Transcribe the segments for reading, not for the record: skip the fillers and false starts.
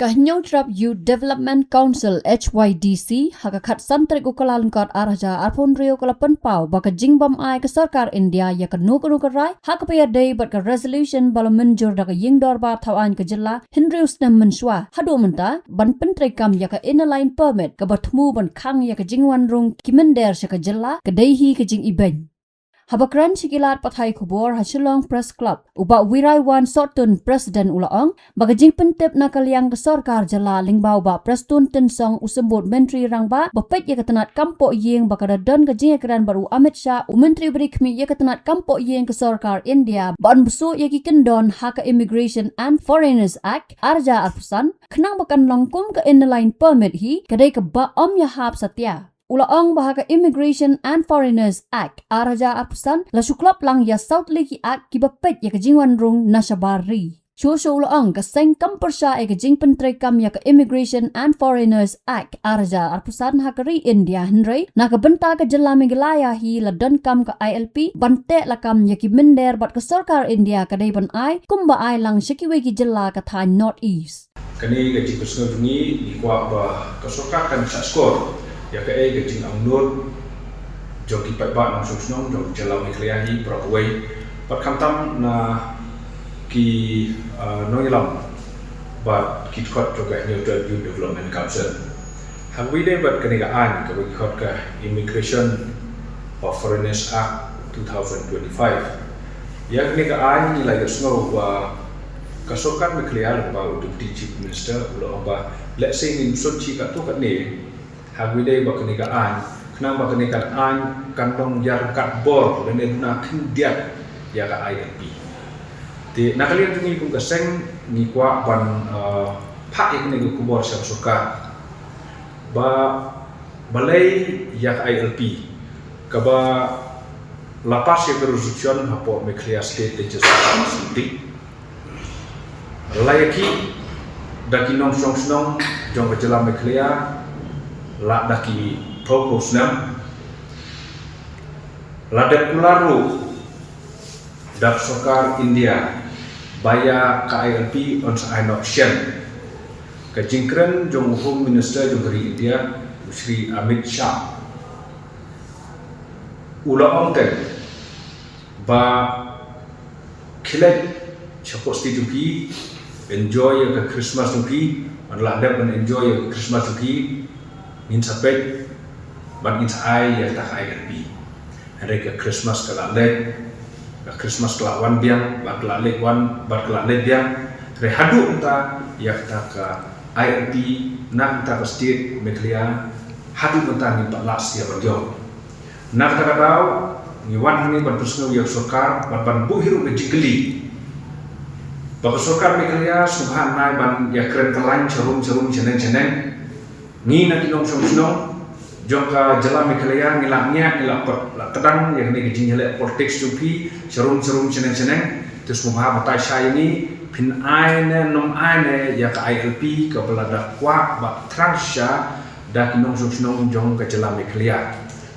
Kahinyong Trap Youth Development Council HYDC hakakat santrik ukalalan kot araja arpon rio kalapan pau baka jingbam ai ke sarkar India ya ke nuku rai hakapaya day bat ke resolution bala menjur da ke yingdor ba thawan ke jilla hindrius na menswa hadu menta ban pentri kam ya ke inline permit ke batmu ban khang ya ke jingwan rung kimender se ke jilla ke deihi ke jing ibeng Habakran sikilat pathai kubor Hashilong Press Club uba wirai wan sotun President ulaong bagajing pentip na kaliang sarkar jala lingbau ba prestun tensong usembut menteri rangba bapet ya ketenat kampo yeng bakada don kajing ekran baru Amit Shah menteri berikmi ya ketenat kampo yeng ke sarkar India ban besu ya kendon hak Immigration and Foreigners Act arja arpusan kenang bakan longkum ke inline permit hi kadai ke ba om ya hap satya Ulaong bahaka Immigration and Foreigners Act araja apusan la suklap lang ya South Lake Act kibapet ya kejingwan rung nasabari. Shosho ulaong kaseng kampersya ya kejing pentri kam ya ke Immigration and Foreigners Act araja apusan hakari India henry na kebenta ke jela mengilaya hi la don kam ke ILP bante la kam ya ki mender bat ke sarkar India kadai ban ai kumba ai lang syikiwe ki jela ke thai North East. Kani gaji kusno dungi di kwa ba kasokar kan sa skor ya ke gajing amnur joki pat ba nang susnong jok jalau ikliahi prokway pat kamtam na ki noilam ba kit khot juga Neutral Youth Development Council hangwi de bat kanigaan ka khot ka Immigration of Foreigners Act 2025 ya kanigaan nilai gasno wa kasokan iklial ba Deputy Chief Minister ulo ba let's say ni sochi ka to ka ni Hagwide bakanikaan, kenang bakanikaan kantong jar kat bor dan na kindiat ya ka ILP. Ti nakalian tungi kung kaseng ni kwa ban pak ik nego kubor sa suka. Ba balay ya ka ILP. Kaba lapas ya resolution hapo Meklia State Legislative Assembly. Layaki dakinong song jong kejala Meklia la daki propose nam la dekularu dak sokar India baya KILP on sa option ka jingkren jong Home Minister jong dari India Shri Amit Shah ula onten ba kilet chaposti juki enjoy ya Christmas juki adalah ada enjoy ya Christmas juki in sapet ban in ai ya tak ILP hari ke Christmas kelale ke Christmas kelawan biang ba kelale wan ba kelale biang rehadu unta ya tak ke ILP nak tak ke state Meklia hadu unta ni ba last ya banjo nak tak tahu ni wan ni ban pusno ya sokar ban bu hiru ke jikeli ba sokar Meklia subhan nai ban ya keren kelain cerum jeneng ni nak kinong song jongka jalan Meklia ngilaknya ngilak kedang yang ni gejing helek politics juki serum seneng terus muha matai syai ni pin aine nom aine ya ka ILP ke belada kwa ba transya da kinong song jong ke jalan Meklia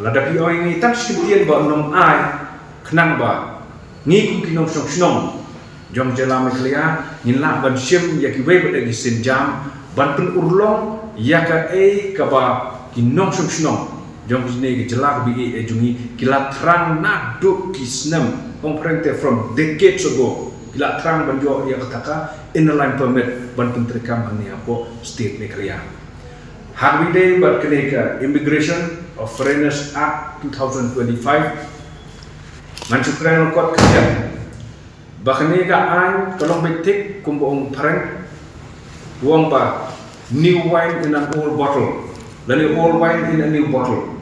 lada pio ini tan sekitian ba nom ai kenang ba ni kinong song jong jalan Meklia ngilak ban sim ya ki we ba di senjam ban pun urlong ya ka ba kinong song jong sini jelak bi jungi kila terang nak duk kisnam komprente from decades ago kila terang banjo ya kataka inline permit ban pentrikam ni apo state Meklia hagwide bat keneka Immigration of Foreigners Act 2025 mancukran kot kerja baknega an tolong betik kumbong pareng wong ba new wine in an old bottle, lalu old wine in a new bottle.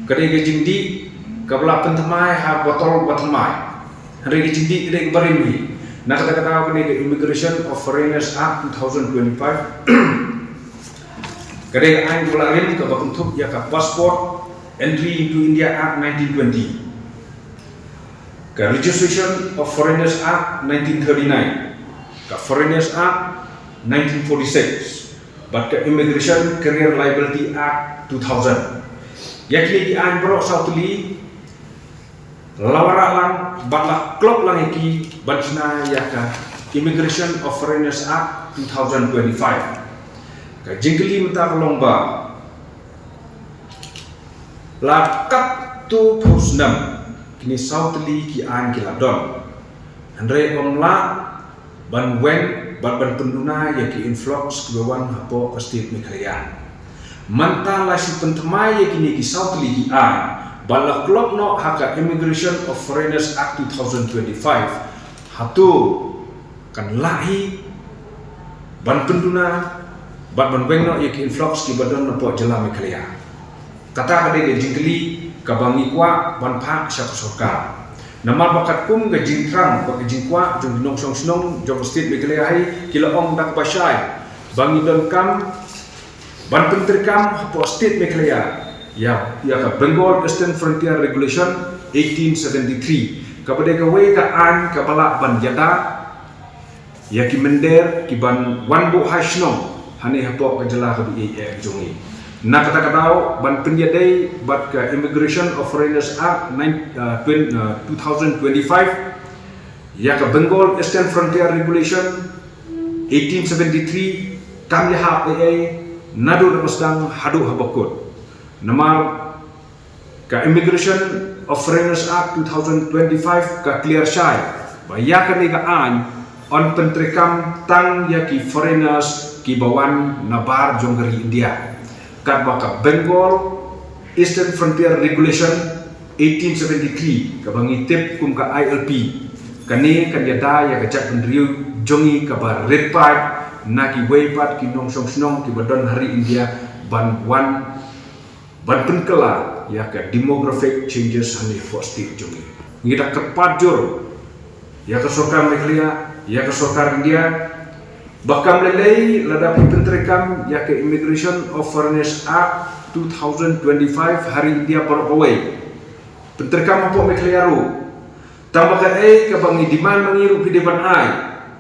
Kadang jindi kabla pentamai ha botol batamai. Hari jindi kadang barimi. Nak kata kadang Immigration of Foreigners Act 2025. Kadang ain kelarin ke bentuk ya ka Passport Entry into India Act 1920. Ke Registration of Foreigners Act 1939. Ke Foreigners Act 1946, but the Immigration Career Liability Act 2000. Yakni di an bro sautuli lawara lang batla klop lang iki bansna yaka Immigration of Foreigners Act 2025 ka jingkeli mata lomba la kat tu pusnam kini sautli ki an ki ladon andre omla ban wen ban penduna ya ki influx kebawan hapo ke state Meghalaya manta la si pentemai ya kini ki sautli ki an bala klok no haka Immigration of Foreigners Act 2025 hatu kan lahi ban penduna ban weng no ya ki influx ki badon no po jela Meghalaya kata kade ke jingkeli kabangi kwa ban phak syak sarkar namar bakat kum ke jingkrang bak jingkwa jong dinong song snong jong state Meghalaya hai kila ong dak pasai bangi don kam ban penterkam po state Meghalaya ya ka Bengal Eastern Frontier Regulation 1873 kabade ka we ka an ka bala ban jada ya ki mender ki ban wan bu hasno hani hapo ka jela ka bi jongi na kata katao ban penjadai bat ka Immigration of Foreigners Act 2025 ya ka Bengal Eastern Frontier Regulation 1873 kam ya ha nadu masdang hadu habakut namar ka Immigration of Foreigners Act 2025 ka clear shy baya ka ni ka an on pentrekam tang ya ki foreigners ki bawan nabar jonggeri India kat baka Bengal Eastern Frontier Regulation 1873 ka bangi tip kum ka ILP kani kan yada ya ka cak pendriu jongi ka bar red pipe na ki weipat ki nong song snong ki badon hari India ban wan ban penkela ya ka demographic changes hani for state jongi ngida kepat jur ya ka sarkar Meghalaya ya ka sarkar India bakam lelei ladapi penterekam ya ke Immigration of Foreigners Act 2025 hari India Parokawai penterekam apa Meghalaya ru tambah ke bangi demand mengiru pideban ai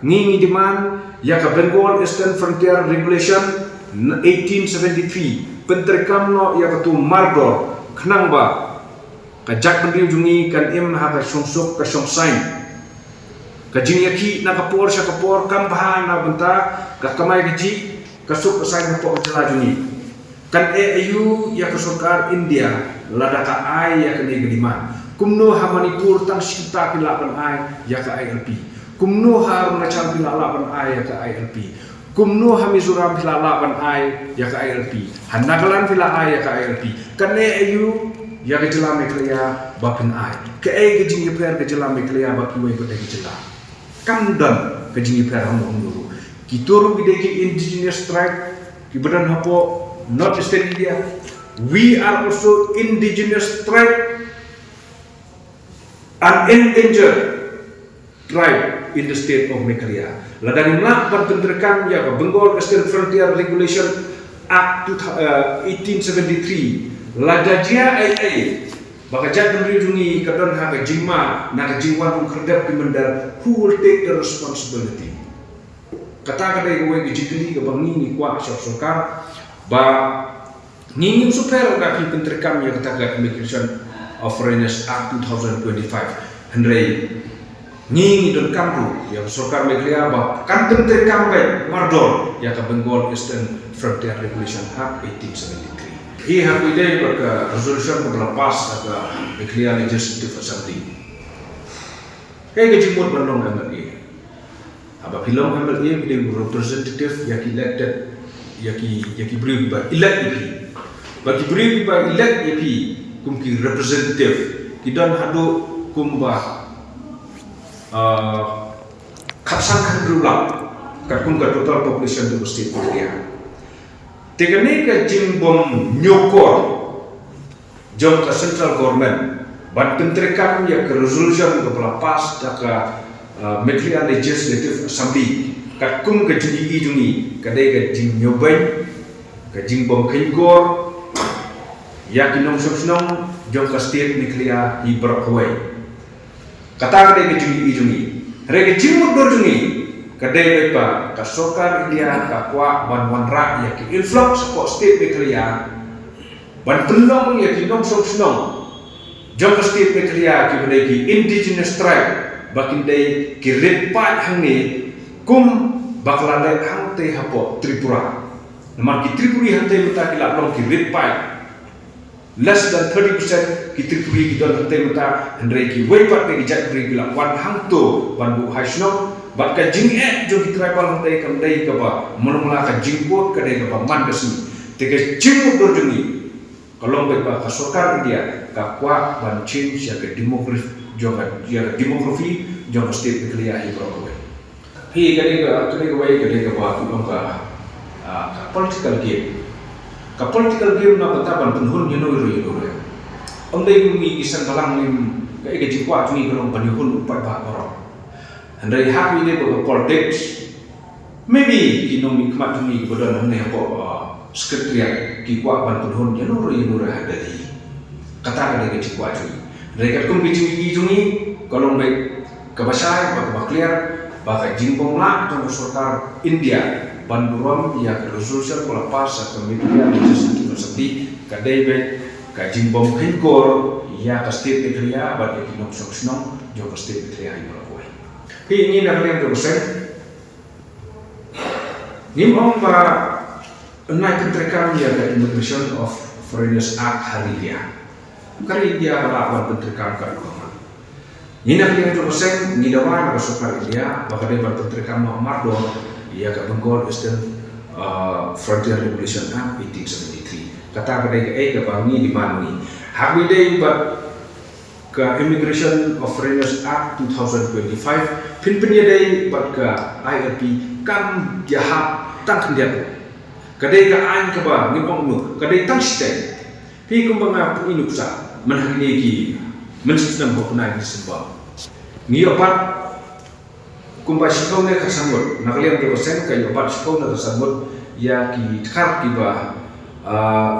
ngingi demand ya ke Bengal Eastern Frontier Regulation 1873 penterekam no ya ke tu mardor kenang ba kajak pendiri jungi kan im ha ka songsok ka songsain kajing yaki na kapor sa kapor kambahan na benta kakamay kaji kasuk kasay na po kajalajuni kan ayu ya kasukar India lada ka ay ya kani gadiman kumno ha Manipur tang sikta pilapan ay ya ka ILP kumno ha Arunachal pilalapan ay ya ka ILP kumno ha Mizoram pilalapan ay ya ka ILP Nagaland pila ay ya ka ILP kan ayu ya kajala Meghalaya bakin ay ka ay kajing yaper kajala Meghalaya bakiway ko dagi jala kamdan kajingi per hamu dulu kituru bideki indigenous tribe kibadan hapo North Eastern India we are also indigenous tribe and endangered tribe in the state of Meghalaya ladani melakukan penderekan ya Bengal Eastern Frontier Regulation Act 1873 ladajia ai baka jadon rijungi kadon ha ka jingma na ka jingwan ung kerdap ki mendar who will take the responsibility kata kada iwe ki jikli ka bangi ni kwa sarkar ba ningin super ka ki penterekam ya kata ka Immigration of Foreigners Act 2025 hendrei ngingi don kamru ya sarkar Meghalaya ba kan penterekam baik mardor ya ka Bengal Eastern Frontier Regulation Act 1873 Ia ide baka resolution berlepas ke Meghalaya Legislative Assembly. Kayak kejimut bandong MLA. Apa film MLA bide representative yaki elected yaki beri ba elect EP. Bagi beri ba elect EP kum ki representative kidan hadu kum ba kapsangkan berulang kum ka total population di state Meghalaya. Teknik ke jimbom nyokor jom ke central government ban penterekam ya ke resolution ke pelapas da ke Meghalaya Legislative Assembly kat kum ke jungi kadai ke jing nyobai ke jimbom kengor ya kinong subsnong jom ke state Meghalaya i Parokawai kata kadai ke jungi rege jimut dor jungi kadai lepa ka sarkar India ka kwa ban wanra ya ki influx ko state Meghalaya ban pelong ya ki nong song jong ka state Meghalaya ki badai ki indigenous tribe bakin dai ki red part hangi kum baklandai hang hante hapo Tripura. Naman ki Tripuri hante mata ki laplong ki red pipe. Less than 30% ki Tripuri ki don hante mata andre ki waipat ki Jakpuri ki lap wan hangto ban bu haisno bat ka jing jo ki tribal hante kam dai ka ba monmala ka jingpot ka dai ka ba man ka sini. Teke jingmut do jungi. Kalau baik ba ka sarkar India ka kwa ban change ya ka demografi jo ka state ki liya hi pro ko. Hi kadai ka wai kadai ka ba tu ka political game. Ka political game na bataban penhun yeno ro. Dai mi isan balang lim ka ege jingkwa tu ni kalau penhun upat ba ro. Andai hak ni ba politics. Maybe mi kmat tu ni bodan ne ko sekretariat ki kwa ban penhun yeno ro hadari. Kata ka ege jingkwa tu. Rekat kum ki jungi kalau baik ka basai ba clear ba ka jingbong la tu sarkar India banduram ya resolution pola pas ke media legislative seperti kadai be ka jingbom hinkor ya ka state negria ba ke kinok soksno jo ka state negria hi pola koi hi ni na kalian tu sen ni om ba nai pentrekam ya ka Immigration of Foreigners Act Haria kari dia la ban pentrekam ka ko ni na kalian tu sen ni dawa na sarkar India ba kadai ban pentrekam Mardo ia ka Bengal Eastern Frontier Regulation Act 1873. Kata kadai ka bangi di mana ni. Habi dai ba ka Immigration of Foreigners Act 2025 pinpenya dai ba ka IRP kam jahap tang kendiat. Kadai ka ain ka ba ni pong nu kadai tang state. Pi kumbanga pu inupsa menhani ki mensisnam ko kunai ni sebab. Ni opat kumpa sikau ne kasamut nakalian ke persen kayu opat sikau ne kasamut ya ki khar ki ba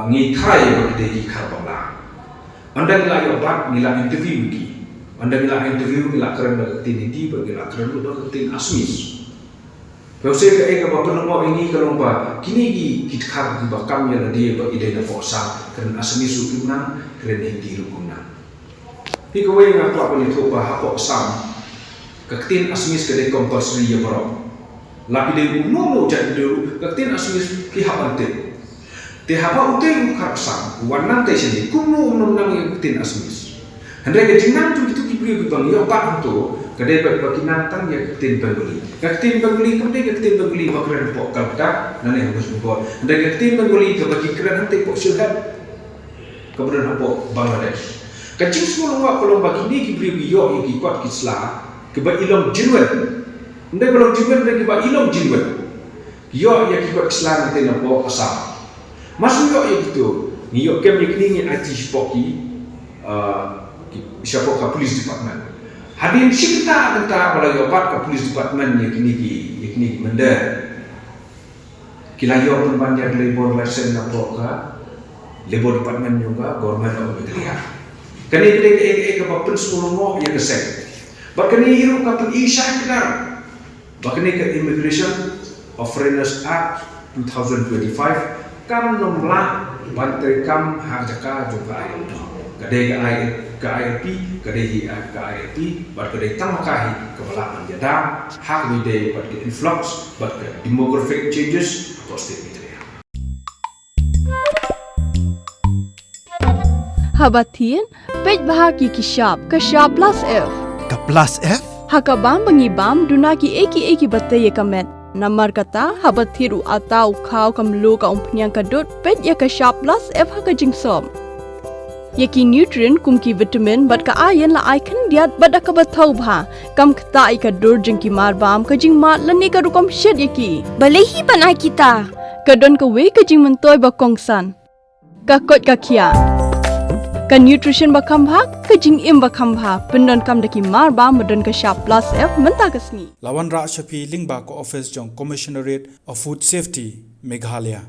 ngi thai ba de ki khar bangla anda nila opat nila interview ki anda nila interview nila keren da tin di ba nila keren do tin asmis pause ke ba perlu mo ini kalau ba kini ki khar ki ba kam ya dia ba ide na fosa keren asmis ukuna keren hindi rukuna hi ko we nga kwa ni to ba hapo sam kaktin asmis kadai compulsory ya bro lapi de no jadi dulu kaktin asmis ki hapante te hapa ute khar sam warna te sini kumno nang kaktin asmis handai ke jinang tu itu kibri ki bang yo pak tu kadai ba kinantang ya kaktin bangli kaktin bangli bakran po kalta nane harus buat handai kaktin bangli ke bagi kran hante po syuhat kemudian hapo Bangladesh kacing semua kalau bagi ni kibri yo ki kuat kisla keba ilom jinwen ndai belum jinwen ndai keba ilom jinwen yo ya kikot Islam te na po asam masu yo itu ni yo kem yakni ni IT spoki siapa ka police department hadin sikta tenta bala yo pat ka police department yakni mende kila yo penbanjar labor license na po ka labor department juga government of India kani ke ka pa sekolah mo ya kesek bakani hiru kapal isya kedar bakani ke Immigration of Foreigners Act 2025 kam nomla bantai kam harjaka juga IRP kadai IRP bakadai tamakahi kebalahan jada hak bidai pada influx pada demographic changes positif media habatin pej bahagi kishap plus F Ka plus F? Hakabam bangibam dunaki eki batay kamet. Namar kata habat thiru atau kau kamlu ka umpnyang kadut pet ya ka sharp plus F haka jingsom. Yaki nutrient kumki vitamin bat ka iron la icon diat bada ka bathau bha kam kta ka dur jingki marbam ka jing mat lani ka rukom shed yaki. Balehi panai kita. Kadon ka we ka jing mentoy ba kongsan. Ka kot ka kia. Ka nutrition bakam bha ka jing im bakam bha pendon kam daki mar ba medon ka sharp plus F menta kasni Lawan Ra Shafi Lingba ko office jong Commissionerate of Food Safety Meghalaya